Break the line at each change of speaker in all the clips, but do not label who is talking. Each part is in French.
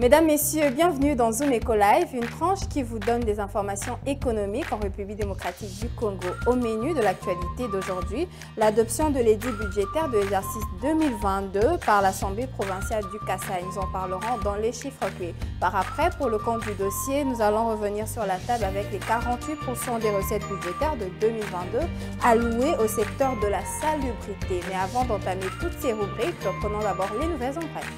Mesdames, Messieurs, bienvenue dans Zoom Eco Live, une tranche qui vous donne des informations économiques en République démocratique du Congo. Au menu de l'actualité d'aujourd'hui, l'adoption de l'édit budgétaire de l'exercice 2022 par l'Assemblée provinciale du Kasaï. Nous en parlerons dans les chiffres clés. Par après, pour le compte du dossier, nous allons revenir sur la table avec les 48% des recettes budgétaires de 2022 allouées au secteur de la salubrité. Mais avant d'entamer toutes ces rubriques, prenons d'abord les nouvelles en bref.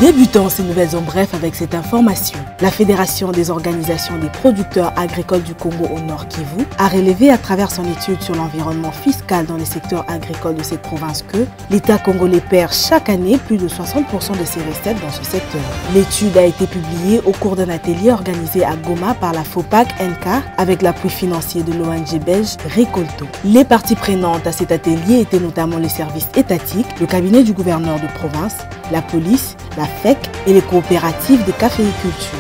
Débutons ces nouvelles en bref avec cette information. La Fédération des organisations des producteurs agricoles du Congo au Nord Kivu a relevé à travers son étude sur l'environnement fiscal dans les secteurs agricoles de cette province que l'État congolais perd chaque année plus de 60% de ses recettes dans ce secteur. L'étude a été publiée au cours d'un atelier organisé à Goma par la FOPAC NK avec l'appui financier de l'ONG belge Récolto. Les parties prenantes à cet atelier étaient notamment les services étatiques, le cabinet du gouverneur de province, la police, la FEC et les coopératives de caféiculture.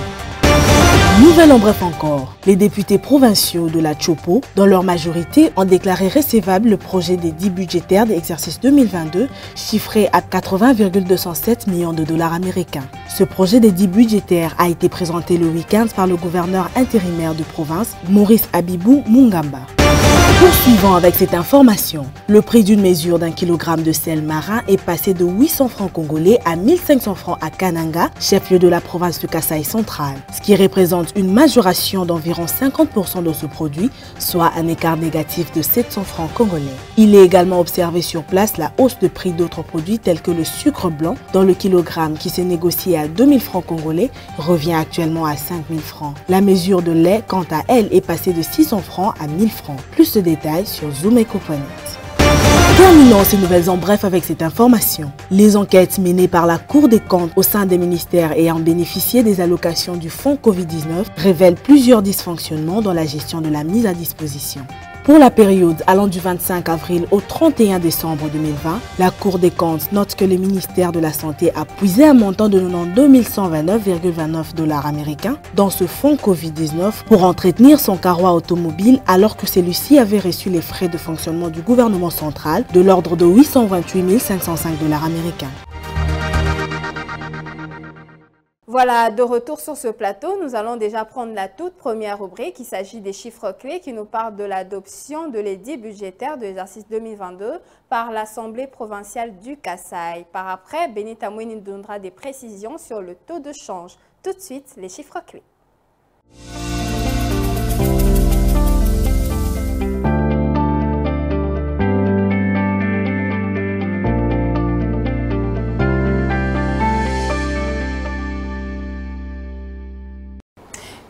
Nouvelle en bref encore, les députés provinciaux de la Chopo, dans leur majorité, ont déclaré recevable le projet d'édit budgétaire de l'exercice 2022, chiffré à 80,207 millions de dollars américains. Ce projet d'édit budgétaire a été présenté le week-end par le gouverneur intérimaire de province, Maurice Abibou Mungamba. Poursuivons avec cette information. Le prix d'une mesure d'un kilogramme de sel marin est passé de 800 francs congolais à 1500 francs à Kananga, chef-lieu de la province de Kasaï central, ce qui représente une majoration d'environ 50% de ce produit, soit un écart négatif de 700 francs congolais. Il est également observé sur place la hausse de prix d'autres produits tels que le sucre blanc, dont le kilogramme qui s'est négocié à 2000 francs congolais revient actuellement à 5000 francs. La mesure de lait, quant à elle, est passée de 600 francs à 1000 francs. Plus de détails sur zoomeco.net. Terminons ces nouvelles en bref avec cette information. Les enquêtes menées par la Cour des comptes au sein des ministères ayant bénéficié des allocations du fonds Covid-19 révèlent plusieurs dysfonctionnements dans la gestion de la mise à disposition. Pour la période allant du 25 avril au 31 décembre 2020, la Cour des comptes note que le ministère de la Santé a puisé un montant de 92 129,29 dollars américains dans ce fonds Covid-19 pour entretenir son carrois automobile alors que celui-ci avait reçu les frais de fonctionnement du gouvernement central de l'ordre de 828 505 dollars américains.
Voilà, de retour sur ce plateau, nous allons déjà prendre la toute première rubrique. Il s'agit des chiffres clés qui nous parlent de l'adoption de l'édit budgétaire de l'exercice 2022 par l'Assemblée provinciale du Kasaï. Par après, Benita Mouini nous donnera des précisions sur le taux de change. Tout de suite, les chiffres clés.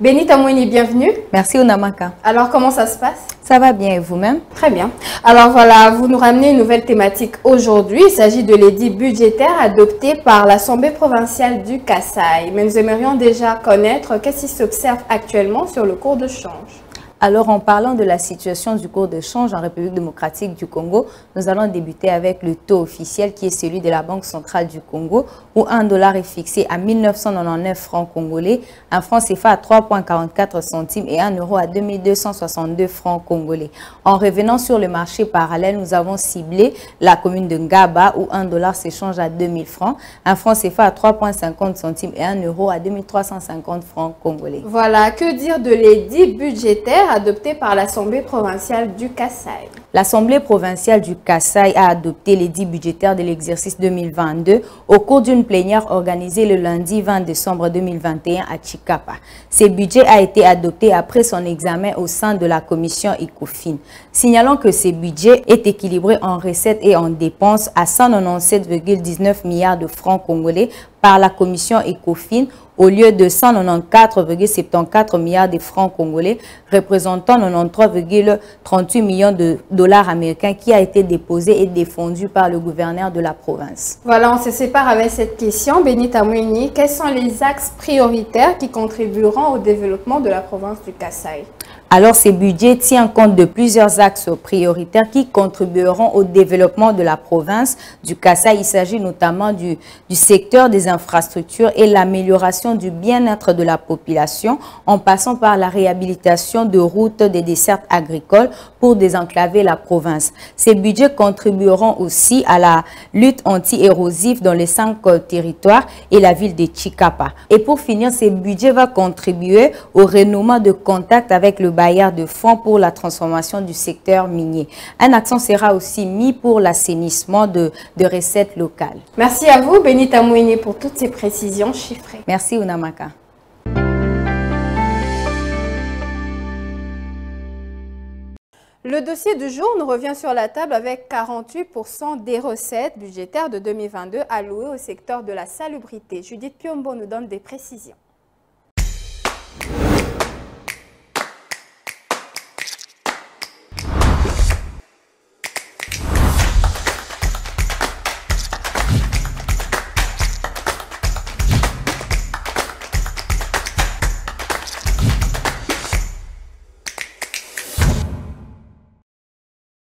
Benita Mouini, bienvenue.
Merci Onamaka.
Alors, comment ça se passe?
Ça va bien et vous-même?
Très bien. Alors voilà, vous nous ramenez une nouvelle thématique aujourd'hui. Il s'agit de l'édit budgétaire adopté par l'Assemblée provinciale du Kasaï. Mais nous aimerions déjà connaître qu'est-ce qui s'observe actuellement sur le cours de change.
Alors, en parlant de la situation du cours de change en République démocratique du Congo, nous allons débuter avec le taux officiel qui est celui de la Banque centrale du Congo, où un dollar est fixé à 1999 francs congolais, un franc CFA à 3,44 centimes et un euro à 2262 francs congolais. En revenant sur le marché parallèle, nous avons ciblé la commune de Ngaba, où un dollar s'échange à 2000 francs, un franc CFA à 3,50 centimes et un euro à 2350 francs congolais.
Voilà, que dire de l'édit budgétaire adopté par l'Assemblée provinciale du Kasaï?
L'Assemblée provinciale du Kasaï a adopté l'édit budgétaire de l'exercice 2022 au cours d'une plénière organisée le lundi 20 décembre 2021 à Chikapa. Ce budget a été adopté après son examen au sein de la commission ECOFIN. Signalant que ce budget est équilibré en recettes et en dépenses à 197,19 milliards de francs congolais par la commission ECOFIN au lieu de 194,74 milliards de francs congolais, représentant 93,38 millions de dollars américains qui a été déposé et défendu par le gouverneur de la province.
Voilà, on se sépare avec cette question. Benita Mouini, quels sont les axes prioritaires qui contribueront au développement de la province du Kasaï?
Alors, ce budget tient compte de plusieurs axes prioritaires qui contribueront au développement de la province du Kasaï. Il s'agit notamment du secteur des infrastructures et l'amélioration du bien-être de la population en passant par la réhabilitation de routes des dessertes agricoles pour désenclaver la province. Ces budgets contribueront aussi à la lutte anti-érosive dans les 5 territoires et la ville de Chikapa. Et pour finir, ces budgets vont contribuer au renouement de contact avec le bailleur de fonds pour la transformation du secteur minier. Un accent sera aussi mis pour l'assainissement de recettes locales.
Merci à vous, Benita Mouini, pour toutes ces précisions chiffrées.
Merci, Unamaka.
Le dossier du jour nous revient sur la table avec 48% des recettes budgétaires de 2022 allouées au secteur de la salubrité. Judith Piombo nous donne des précisions.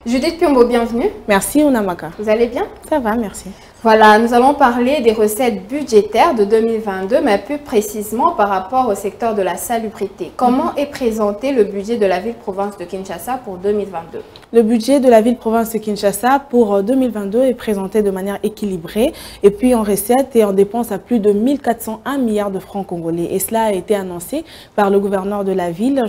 Judith Piombo, bienvenue.
Merci, Unamaka.
Vous allez bien?
Ça va, merci.
Voilà, nous allons parler des recettes budgétaires de 2022, mais plus précisément par rapport au secteur de la salubrité. Comment est présenté le budget de la ville-province de Kinshasa pour 2022?
Le budget de la ville-province de Kinshasa pour 2022 est présenté de manière équilibrée et puis en recettes et en dépenses à plus de 1401 milliards de francs congolais. Et cela a été annoncé par le gouverneur de la ville,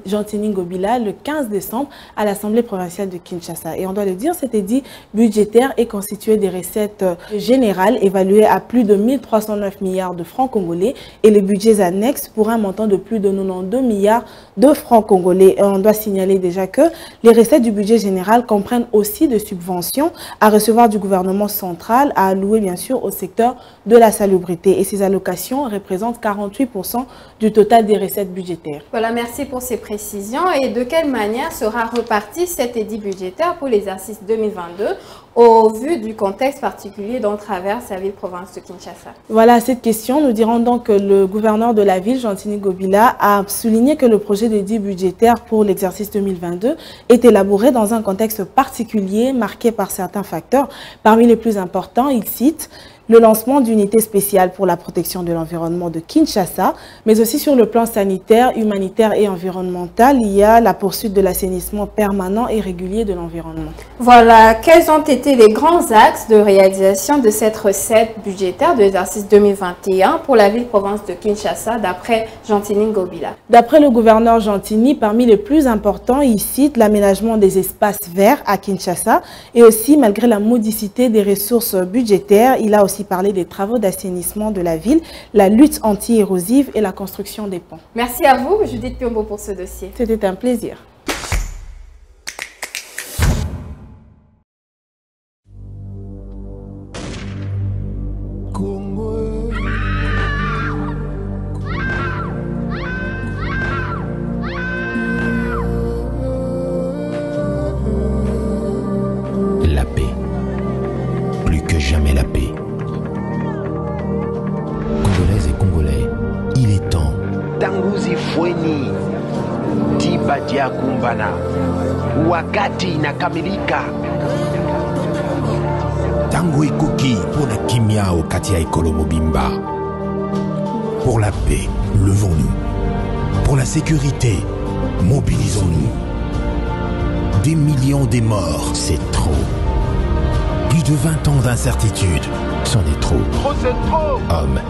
Gentini Ngobila, le 15 décembre à l'Assemblée provinciale de Kinshasa. Et on doit le dire, cet édit budgétaire est constitué des recettes générales évaluées à plus de 1309 milliards de francs congolais et les budgets annexes pour un montant de plus de 92 milliards de francs congolais. Et on doit signaler déjà que les recettes du budget général comprennent aussi de subventions à recevoir du gouvernement central à allouer bien sûr au secteur de la salubrité. Et ces allocations représentent 48% du total des recettes budgétaires.
Voilà, merci pour ces précisions. Et de quelle manière sera reparti cet édit budgétaire pour l'exercice 2022 au vu du contexte particulier dont traverse la ville-province de Kinshasa?
Voilà, à cette question, nous dirons donc que le gouverneur de la ville, Gentini Ngobila, a souligné que le projet d'édit budgétaire pour l'exercice 2022 est élaboré dans un contexte particulier marqué par certains facteurs. Parmi les plus importants, il cite le lancement d'unités spéciales pour la protection de l'environnement de Kinshasa, mais aussi sur le plan sanitaire, humanitaire et environnemental, il y a la poursuite de l'assainissement permanent et régulier de l'environnement.
Voilà, quels ont été les grands axes de réalisation de cette recette budgétaire de l'exercice 2021 pour la ville-province de Kinshasa d'après Gentini Ngobila?
D'après le gouverneur Gentini, parmi les plus importants, il cite l'aménagement des espaces verts à Kinshasa et aussi, malgré la modicité des ressources budgétaires, il a aussi parler des travaux d'assainissement de la ville, la lutte anti-érosive et la construction des ponts.
Merci à vous, Judith Piombo, pour ce dossier.
C'était un plaisir.
La paix. Plus que jamais la paix. Congolaises et Congolais, il est temps.
Tanguzi Fweni, Tibadia Kumbana, wakati inakamilika.
Tango ekoki pour la kimia au Katia Ekolo Mobimba. Pour la paix, levons-nous. Pour la sécurité, mobilisons-nous. Des millions des morts, c'est trop. Plus de 20 ans d'incertitude, c'en est trop.
Trop, c'est trop.
Hommes,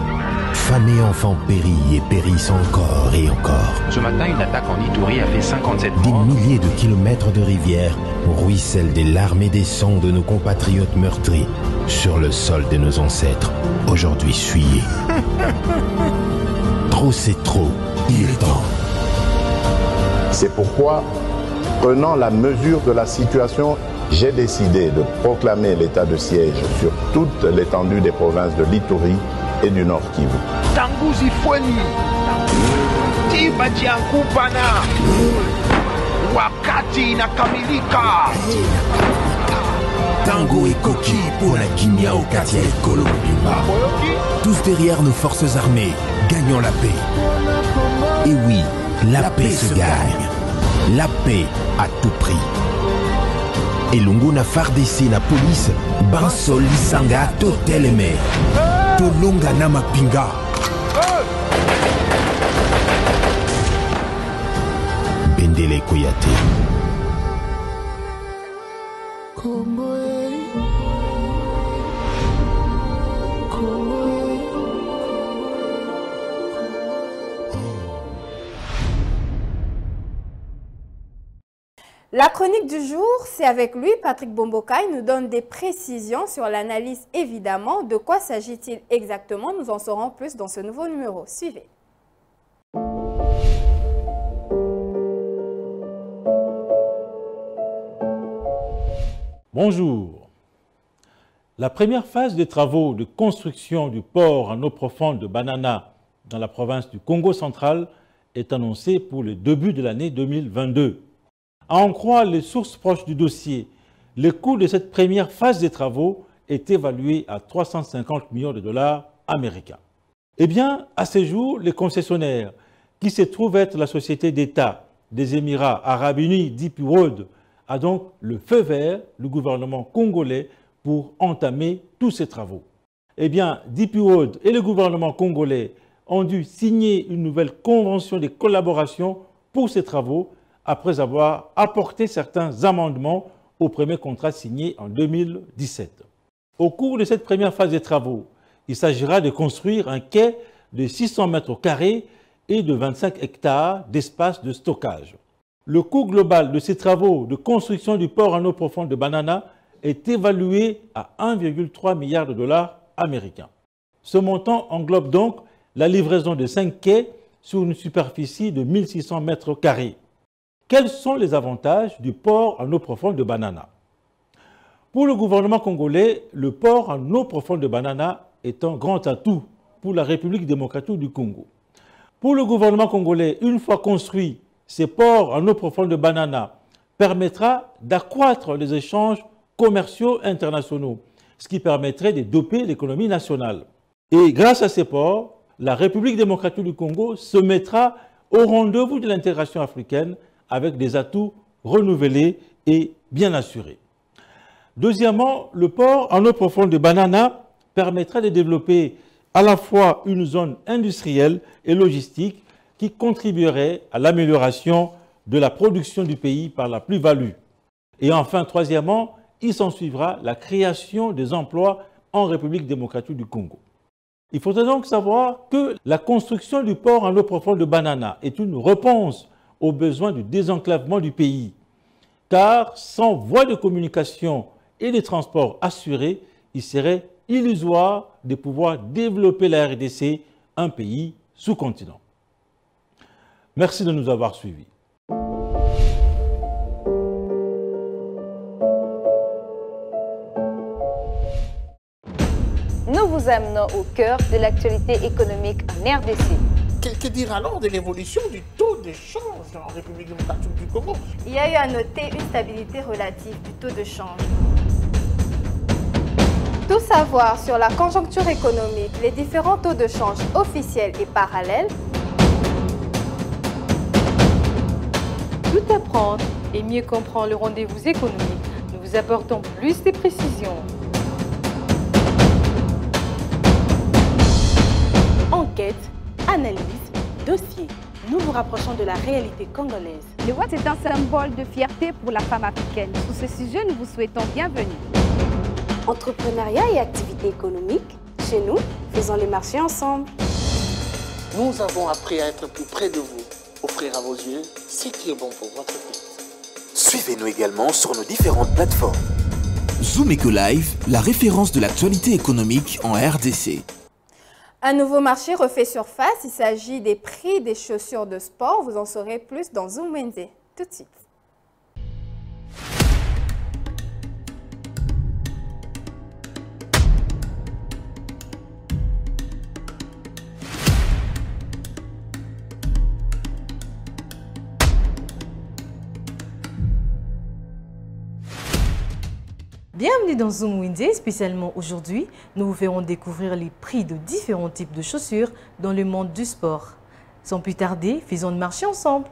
femmes et enfants périllent et périssent encore et encore.
Ce matin, une attaque en Ituri a fait 57
Des
morts.
milliers de kilomètres de rivières ruissellent des larmes et des sangs de nos compatriotes meurtris sur le sol de nos ancêtres, aujourd'hui souillés. Trop c'est trop, il est temps.
C'est pourquoi, prenant la mesure de la situation, j'ai décidé de proclamer l'état de siège sur toute l'étendue des provinces de l'Ituri et du Nord Kivu.
Tanguzi Fweni, Tibadia Kumbana, wakati inakamilika.
Tango et Koki pour la Kimia au Katia Ekolo Mobimba. Tous derrière nos forces armées, gagnons la paix. Et oui, la paix se gagne. la paix à tout prix. Elongo na FARDC na police, Bansol Lisanga toteleme. Tolonga na mapinga. Bendele Koyate.
La chronique du jour, c'est avec lui, Patrick Bomboka. Il nous donne des précisions sur l'analyse, évidemment. De quoi s'agit-il exactement? Nous en saurons plus dans ce nouveau numéro. Suivez.
Bonjour. La première phase des travaux de construction du port en eau profonde de Banana dans la province du Congo central est annoncée pour le début de l'année 2022. À en croire les sources proches du dossier, le coût de cette première phase des travaux est évalué à 350 millions de dollars américains. Eh bien, à ce jour, les concessionnaires, qui se trouvent être la société d'État des Émirats Arabes Unis, DP World, a donc le feu vert du gouvernement congolais pour entamer tous ces travaux. Eh bien, DP World et le gouvernement congolais ont dû signer une nouvelle convention de collaboration pour ces travaux après avoir apporté certains amendements au premier contrat signé en 2017. Au cours de cette première phase des travaux, il s'agira de construire un quai de 600 mètres carrés et de 25 hectares d'espace de stockage. Le coût global de ces travaux de construction du port en eau profonde de Banana est évalué à 1,3 milliard de dollars américains. Ce montant englobe donc la livraison de 5 quais sur une superficie de 1600 mètres carrés. Quels sont les avantages du port en eau profonde de Banana? Pour le gouvernement congolais, le port en eau profonde de Banana est un grand atout pour la République démocratique du Congo. Pour le gouvernement congolais, une fois construit, ces ports en eau profonde de Banana permettra d'accroître les échanges commerciaux internationaux, ce qui permettrait de doper l'économie nationale. Et grâce à ces ports, la République démocratique du Congo se mettra au rendez-vous de l'intégration africaine avec des atouts renouvelés et bien assurés. Deuxièmement, le port en eau profonde de Banana permettra de développer à la fois une zone industrielle et logistique qui contribuerait à l'amélioration de la production du pays par la plus-value. Et enfin, troisièmement, il s'ensuivra la création des emplois en République démocratique du Congo. Il faudrait donc savoir que la construction du port en eau profonde de Banana est une réponse aux besoins du désenclavement du pays. Car sans voie de communication et de transport assurés, il serait illusoire de pouvoir développer la RDC, un pays sous-continent. Merci de nous avoir suivis.
Nous vous amenons au cœur de l'actualité économique en RDC.
Que dire alors de l'évolution du taux de change en République démocratique du Congo?
Il y a eu à noter une stabilité relative du taux de change. Tout savoir sur la conjoncture économique, les différents taux de change officiels et parallèles.
Tout apprendre et mieux comprendre le rendez-vous économique. Nous vous apportons plus de précisions. Enquête, analyse, dossier. Nous vous rapprochons de la réalité congolaise.
Le Watt est un symbole de fierté pour la femme africaine. Sur ce sujet, nous vous souhaitons bienvenue.
Entrepreneuriat et activités économiques, chez nous, faisons les marchés ensemble.
Nous avons appris à être plus près de vous, offrir à vos yeux ce qui est bon pour votre pays.
Suivez-nous également sur nos différentes plateformes. Zoom Eco Live, la référence de l'actualité économique en RDC.
Un nouveau marché refait surface. Il s'agit des prix des chaussures de sport. Vous en saurez plus dans Zoom Wednesday. Tout de suite.
Bienvenue dans Zoom Wednesday. Spécialement aujourd'hui, nous vous ferons découvrir les prix de différents types de chaussures dans le monde du sport. Sans plus tarder, faisons le marché ensemble.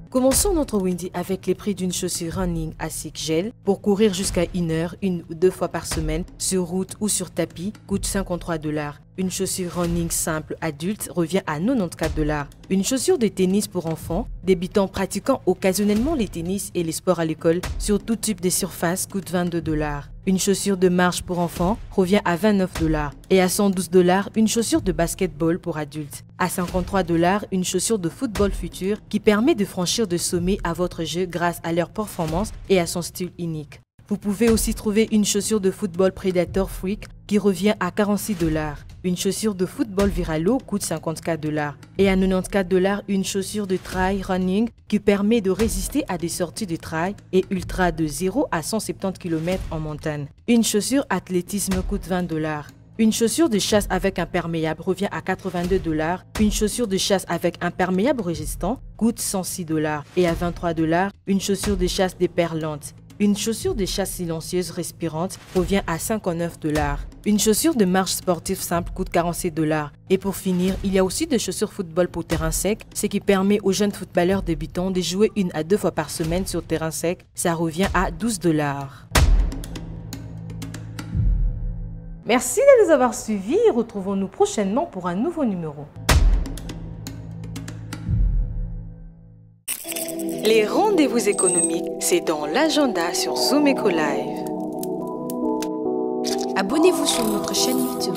Commençons notre Windy avec les prix d'une chaussure running ASICS Gel pour courir jusqu'à 1 heure, 1 ou 2 fois par semaine, sur route ou sur tapis, coûte 53 $. Une chaussure running simple adulte revient à 94 $. Une chaussure de tennis pour enfants, débutants pratiquant occasionnellement les tennis et les sports à l'école sur tout type de surface coûte 22 $. Une chaussure de marche pour enfants revient à 29 $. Et à 112 $, une chaussure de basketball pour adultes. À 53 $, une chaussure de football futur qui permet de franchir de sommet à votre jeu grâce à leur performance et à son style unique. Vous pouvez aussi trouver une chaussure de football Predator Freak qui revient à 46 $. Une chaussure de football Viralo coûte 54 $. Et à 94 $, une chaussure de trail running qui permet de résister à des sorties de trail et ultra de 0 à 170 km en montagne. Une chaussure athlétisme coûte 20 $. Une chaussure de chasse avec imperméable revient à 82 $. Une chaussure de chasse avec imperméable résistant coûte 106 $. Et à 23 $, une chaussure de chasse déperlante. Une chaussure de chasse silencieuse respirante revient à 59 $. Une chaussure de marche sportive simple coûte 47 $. Et pour finir, il y a aussi des chaussures football pour terrain sec, ce qui permet aux jeunes footballeurs débutants de jouer 1 à 2 fois par semaine sur terrain sec. Ça revient à 12 $. Merci de nous avoir suivis et retrouvons-nous prochainement pour un nouveau numéro. Les rendez-vous économiques, c'est dans l'agenda sur Zoom Eco Live.
Abonnez-vous sur notre chaîne YouTube.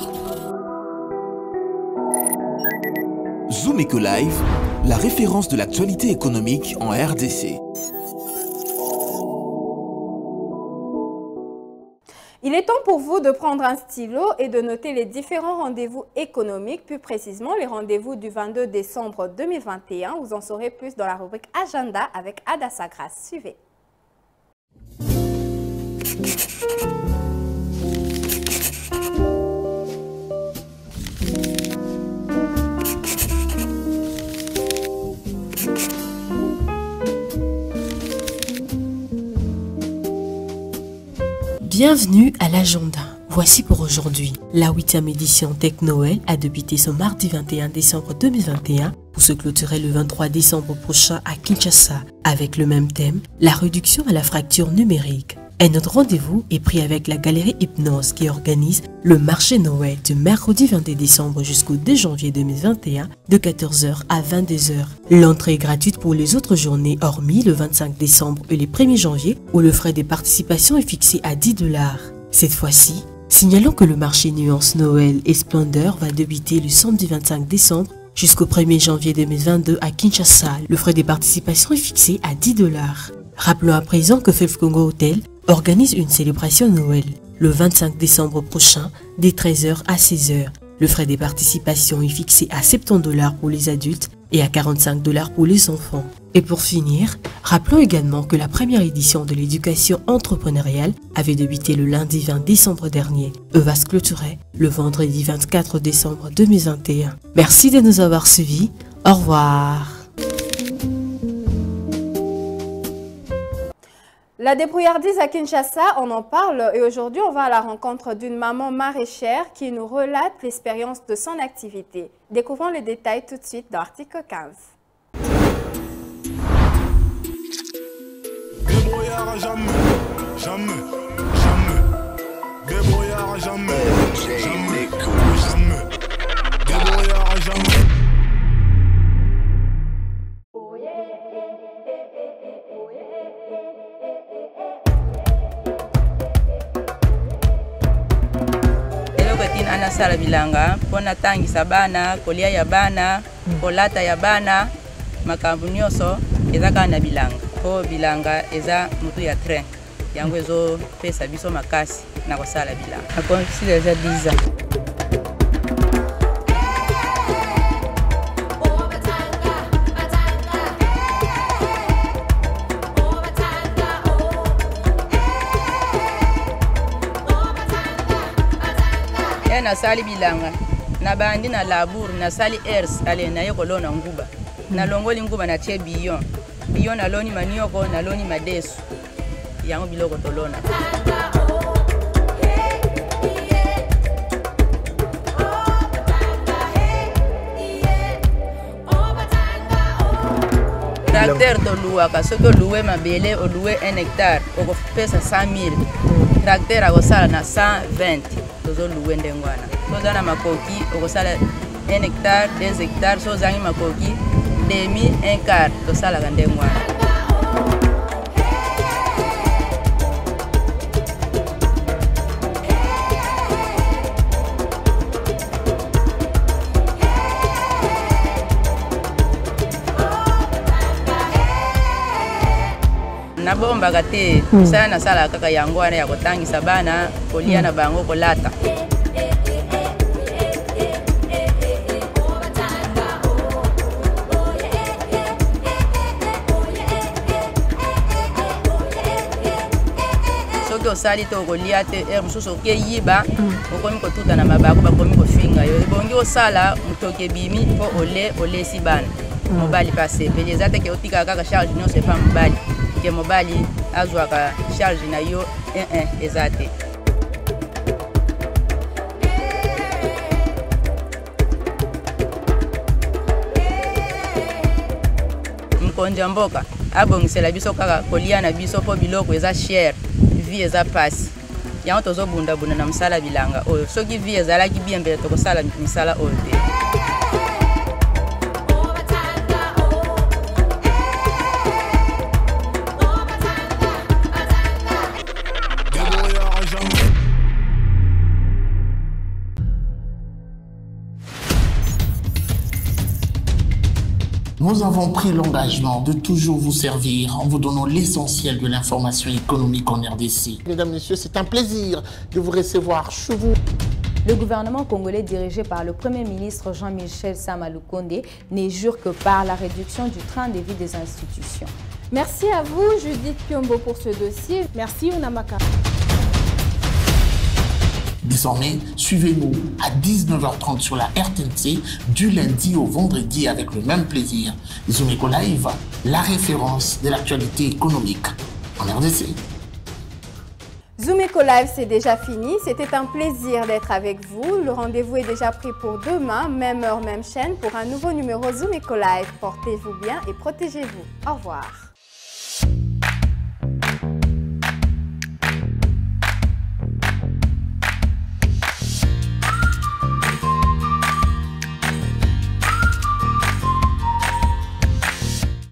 Zoom Eco Live, la référence de l'actualité économique en RDC.
Il est temps pour vous de prendre un stylo et de noter les différents rendez-vous économiques, plus précisément les rendez-vous du 22 décembre 2021. Vous en saurez plus dans la rubrique Agenda avec Ada Sagras. Suivez.
Bienvenue à l'agenda. Voici pour aujourd'hui. La 8e édition Tech Noël a débuté ce mardi 21 décembre 2021 pour se clôturer le 23 décembre prochain à Kinshasa avec le même thème, la réduction à la fracture numérique. Et notre rendez-vous est pris avec la galerie Hypnose qui organise le marché Noël du mercredi 22 décembre jusqu'au 2 janvier 2021 de 14h à 22h. L'entrée est gratuite pour les autres journées hormis le 25 décembre et le 1er janvier où le frais de participation est fixé à 10 $. Cette fois-ci, signalons que le marché Nuance Noël et Splendeur va débuter le samedi 25 décembre jusqu'au 1er janvier 2022 à Kinshasa. Le frais de participation est fixé à 10 $. Rappelons à présent que Fef Congo Hotel organise une célébration Noël le 25 décembre prochain dès 13h à 16h. Le frais de participation est fixé à 70 $ pour les adultes et à 45 $ pour les enfants. Et pour finir, rappelons également que la première édition de l'éducation entrepreneuriale avait débuté le lundi 20 décembre dernier et va se clôturer le vendredi 24 décembre 2021. Merci de nous avoir suivis. Au revoir.
La débrouillardise à Kinshasa, on en parle et aujourd'hui on va à la rencontre d'une maman maraîchère qui nous relate l'expérience de son activité. Découvrons les détails tout de suite dans l'article 15.
Débrouillard jamais, jamais, jamais. Débrouillard jamais, jamais, jamais. Débrouillard jamais.
Anasala bilanga pona tangisa bana kolia ya bana kolata ya bana makambo nyonso ezaka na bilanga po bilanga eza mutu ya train yango ezo pesa biso makasi na kosala bilanga akonsile eza 10 ans. Nasali bilanga na bandi na labour nasali ers ale na ye kolona nguba na longoli nguba na che biyon na loni manioko na loni madesu yango biloko tolona. tracteur toluwaka soki oluwe mabele oluwe 1 hectare okopesa 100 000 tracteur akosala na 120 tozoluwe ndenge wana toza na makoki okosala 1 hectare 2 hectare so ozangi makoki demi 1 quart tosalaka ndenge wana. Nabombaka te mosala nasalaka kaka yango wana ya kotangisa bana kolia na bango kolata. Soki osali te okolia te mosusu okeyiba okomi kotuta na mabako bakomi kofinga yo ebongi osala motoki ebimi mpo olesi bana mobali mpe asepeli eza te ke otikaka kaka charge nyonso epa mobali ke mobali azwaka charge na yo eza te. Mkonja mboka abongisela biso kaka kolia na biso mpo biloko eza cher vie eza pasi yango tozobundabunda na mosala bilanga oyo soki vie ezalaki bien mbele tokosala misala oyo te.
Nous avons pris l'engagement de toujours vous servir en vous donnant l'essentiel de l'information économique en RDC. Mesdames, Messieurs, c'est un plaisir de vous recevoir chez vous.
Le gouvernement congolais dirigé par le Premier ministre Jean-Michel Sama Lukonde n'est jure que par la réduction du train de vie des institutions.
Merci à vous, Judith Piombo, pour ce dossier.
Merci, Unamaka.
Désormais, suivez-nous à 19h30 sur la RTNC du lundi au vendredi avec le même plaisir. Zoom Eco Live, la référence de l'actualité économique en RDC.
Zoom Eco Live, c'est déjà fini. C'était un plaisir d'être avec vous. Le rendez-vous est déjà pris pour demain, même heure, même chaîne, pour un nouveau numéro Zoom Eco Live. Portez-vous bien et protégez-vous. Au revoir.